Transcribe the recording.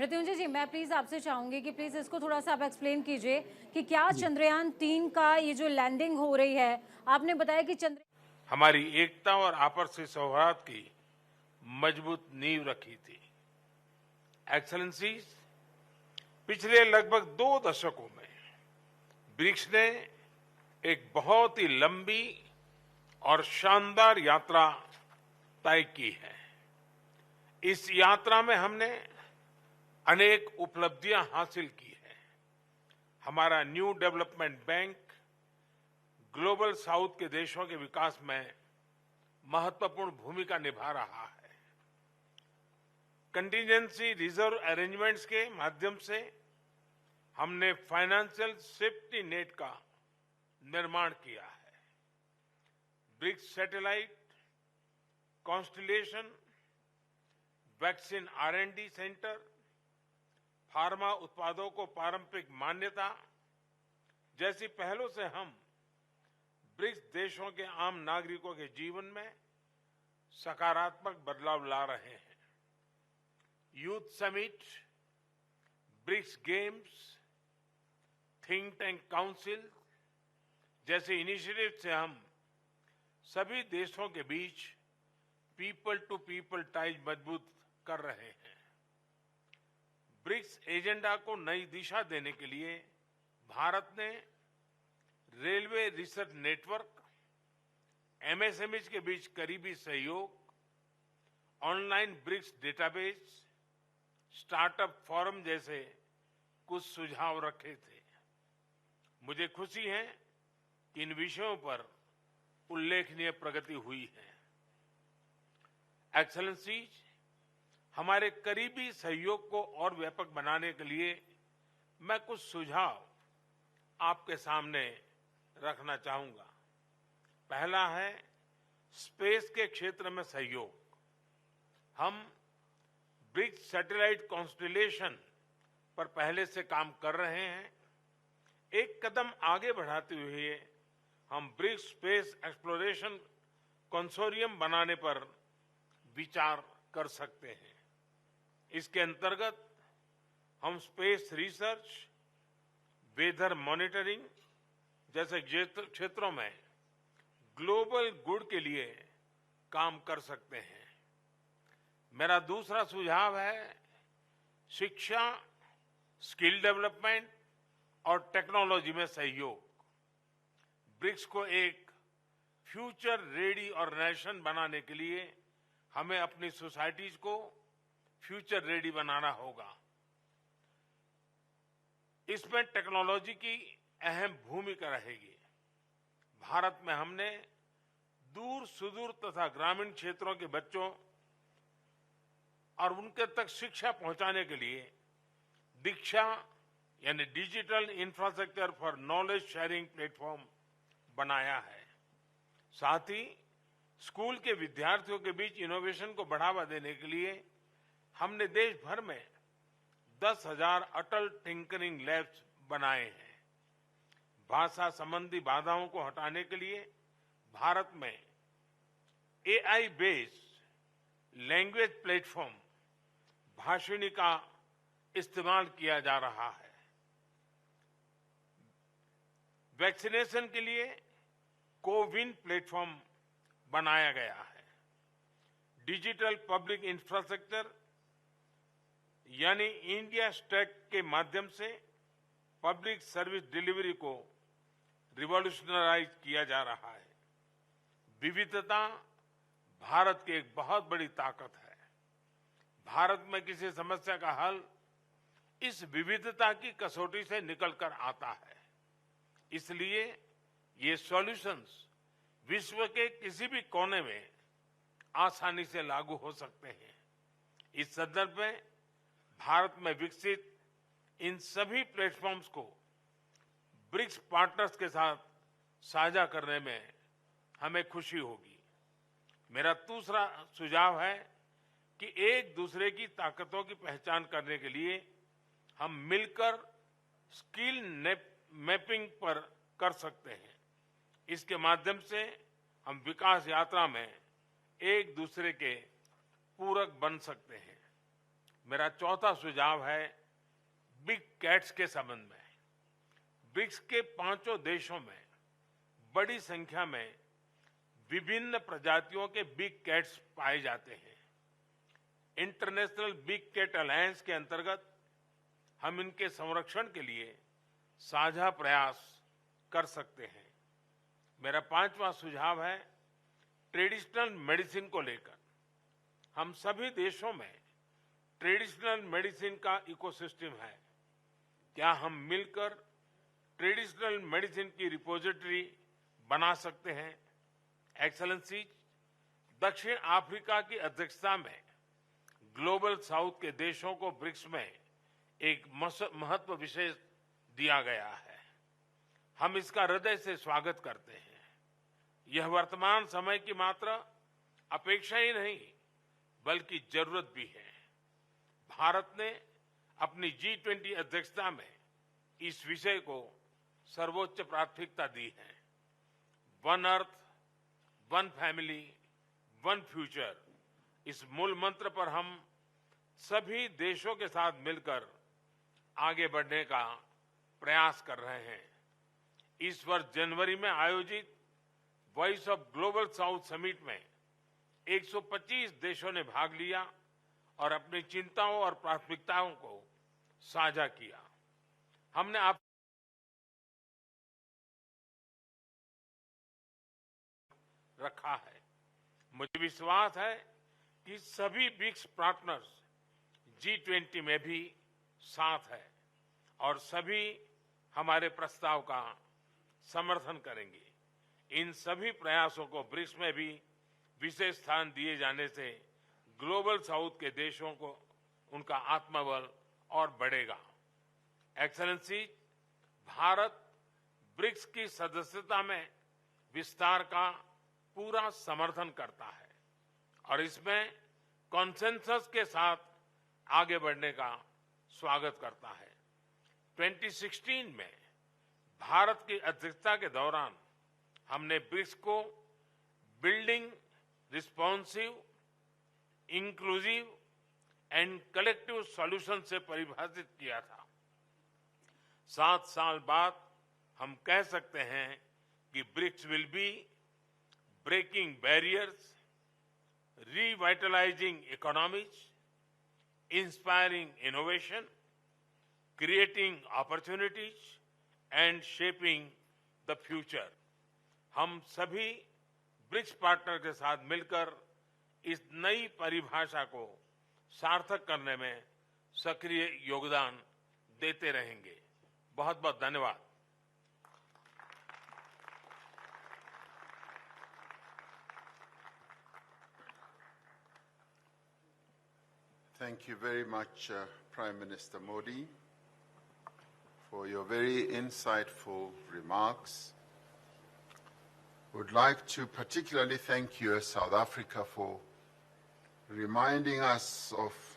प्रत्युंजय जी, मैं प्लीज आपसे चाहूंगी कि प्लीज इसको थोड़ा सा आप एक्सप्लेन कीजिए कि क्या जी। चंद्रयान 3 का ये जो लैंडिंग हो रही है, आपने बताया कि चंद्र हमारी एकता और आपसी सौहार्द की मजबूत नींव रखी थी। एक्सेलेंसीज, पिछले लगभग 2 दशकों में ब्रिक्स ने एक बहुत ही लंबी और शानदार यात्रा तय की है। इस यात्रा में हमने अनेक उपलब्धियां हासिल की है। हमारा new development bank global south के देशों के विकास में महत्वपूर्ण भूमिका निभा रहा है। कंटीजेंसी रिजर्व अरेंजमेंट्स के माध्यम से हमने फाइनेंशियल सेफ्टी नेट का निर्माण किया है। BRICS satellite constellation, vaccine R&D centre, pharma उत्पादों को पारंपरिक मान्यता जैसी पहलों से हम ब्रिक्स देशों के आम नागरिकों के जीवन में सकारात्मक बदलाव ला रहे हैं। Youth summit, BRICS games, think tank council जैसे इनिशिएटिव से हम सभी देशों के बीच पीपल टू पीपल टाइज मजबूत कर रहे हैं। ब्रिक्स एजेंडा को नई दिशा देने के लिए भारत ने रेलवे रिसर्च नेटवर्क, MSMEs के बीच करीबी सहयोग, online BRICS database, startup forum जैसे कुछ सुझाव रखे थे। मुझे खुशी है कि इन विषयों पर उल्लेखनीय प्रगति हुई है। एक्सेलेंसीज, हमारे करीबी सहयोग को और व्यापक बनाने के लिए मैं कुछ सुझाव आपके सामने रखना चाहूंगा। पहला है स्पेस के क्षेत्र में सहयोग। हम ब्रिक्स सैटेलाइट कॉन्स्टिलेशन पर पहले से काम कर रहे हैं। एक कदम आगे बढ़ाते हुए हम ब्रिक्स स्पेस एक्सप्लोरेशन कंसोरियम बनाने पर विचार कर सकते हैं। इसके अंतर्गत हम स्पेस रिसर्च, वेदर मॉनिटरिंग जैसे क्षेत्रों में ग्लोबल गुड के लिए काम कर सकते हैं। मेरा दूसरा सुझाव है शिक्षा, स्किल डेवलपमेंट और टेक्नोलॉजी में सहयोग। ब्रिक्स को एक फ्यूचर रेडी ऑर्गेनाइजेशन बनाने के लिए हमें अपनी सोसाइटीज को फ्यूचर रेडी बनाना होगा। इसमें टेक्नोलॉजी की अहम भूमिका रहेगी। भारत में हमने दूर सुदूर तथा ग्रामीण क्षेत्रों के बच्चों और उनके तक शिक्षा पहुंचाने के लिए दीक्षा यानी digital infrastructure for knowledge sharing platform बनाया है। साथ ही स्कूल के विद्यार्थियों के बीच इनोवेशन को बढ़ावा देने के लिए हमने देश भर में 10,000 अटल टिंकरिंग लैब्स बनाए हैं। भाषा संबंधी बाधाओं को हटाने के लिए भारत में AI based language platform Bhashini का इस्तेमाल किया जा रहा है। वैक्सीनेशन के लिए कोविन प्लेटफॉर्म बनाया गया है। डिजिटल पब्लिक इंफ्रास्ट्रक्चर यानी इंडिया स्टैक के माध्यम से पब्लिक सर्विस डिलीवरी को रिवॉल्यूशनराइज किया जा रहा है। विविधता भारत की एक बहुत बड़ी ताकत है। भारत में किसी समस्या का हल इस विविधता की कसौटी से निकलकर आता है। इसलिए ये सॉल्यूशंस विश्व के किसी भी कोने में आसानी से लागू हो सकते हैं। इस संदर्भ में भारत में विकसित इन सभी प्लेटफॉर्म्स को ब्रिक्स पार्टनर्स के साथ साझा करने में हमें खुशी होगी। मेरा दूसरा सुझाव है कि एक दूसरे की ताकतों की पहचान करने के लिए हम मिलकर स्किल मैपिंग पर कर सकते हैं। इसके माध्यम से हम विकास यात्रा में एक दूसरे के पूरक बन सकते हैं। मेरा चौथा सुझाव है बिग कैट्स के संबंध में। ब्रिक्स के 5 देशों में बड़ी संख्या में विभिन्न प्रजातियों के बिग कैट्स पाए जाते हैं। इंटरनेशनल बिग कैट अलायंस के अंतर्गत हम इनके संरक्षण के लिए साझा प्रयास कर सकते हैं। मेरा 5वां सुझाव है ट्रेडिशनल मेडिसिन को लेकर। हम सभी देशों में ट्रेडिशनल मेडिसिन का इकोसिस्टम है। क्या हम मिलकर ट्रेडिशनल मेडिसिन की रिपोजिटरी बना सकते हैं? एक्सेलेंसी, दक्षिण अफ्रीका की अध्यक्षता में ग्लोबल साउथ के देशों को ब्रिक्स में एक महत्व विशेष दिया गया है। हम इसका हृदय से स्वागत करते हैं। यह वर्तमान समय की मात्र अपेक्षा ही नहीं बल्कि जरूरत भी है। भारत ने अपनी G20 अध्यक्षता में इस विषय को सर्वोच्च प्राथमिकता दी है। One earth, one family, one future, इस मूल मंत्र पर हम सभी देशों के साथ मिलकर आगे बढ़ने का प्रयास कर रहे हैं। इस वर्ष जनवरी में आयोजित voice of global south summit में 125 देशों ने भाग लिया और अपनी चिंताओं और प्राथमिकताओं को साझा किया। हमने आप रखा है। मुझे विश्वास है कि सभी ब्रिक्स पार्टनर्स G20 में भी साथ है और सभी हमारे प्रस्ताव का समर्थन करेंगे। इन सभी प्रयासों को ब्रिक्स में भी विशेष स्थान दिए जाने से ग्लोबल साउथ के देशों को उनका आत्मबल और बढ़ेगा। एक्सेलेंसी, भारत ब्रिक्स की सदस्यता में विस्तार का पूरा समर्थन करता है और इसमें कॉन्सेंसस के साथ आगे बढ़ने का स्वागत करता है। 2016 में भारत की अध्यक्षता के दौरान हमने ब्रिक्स को building responsive, inclusive and collective solution से परिभाषित किया था। 7 साल बाद हम कह सकते हैं कि BRICS will be breaking barriers, revitalizing economies, inspiring innovation, creating opportunities and shaping the future. हम सभी ब्रिक्स पार्टनर के साथ मिलकर इस नई परिभाषा को सार्थक करने में सक्रिय योगदान देते रहेंगे। बहुत बहुत धन्यवाद। Thank you very much, Prime Minister Modi, for your very insightful remarks. Would like to particularly thank you, South Africa, for reminding us of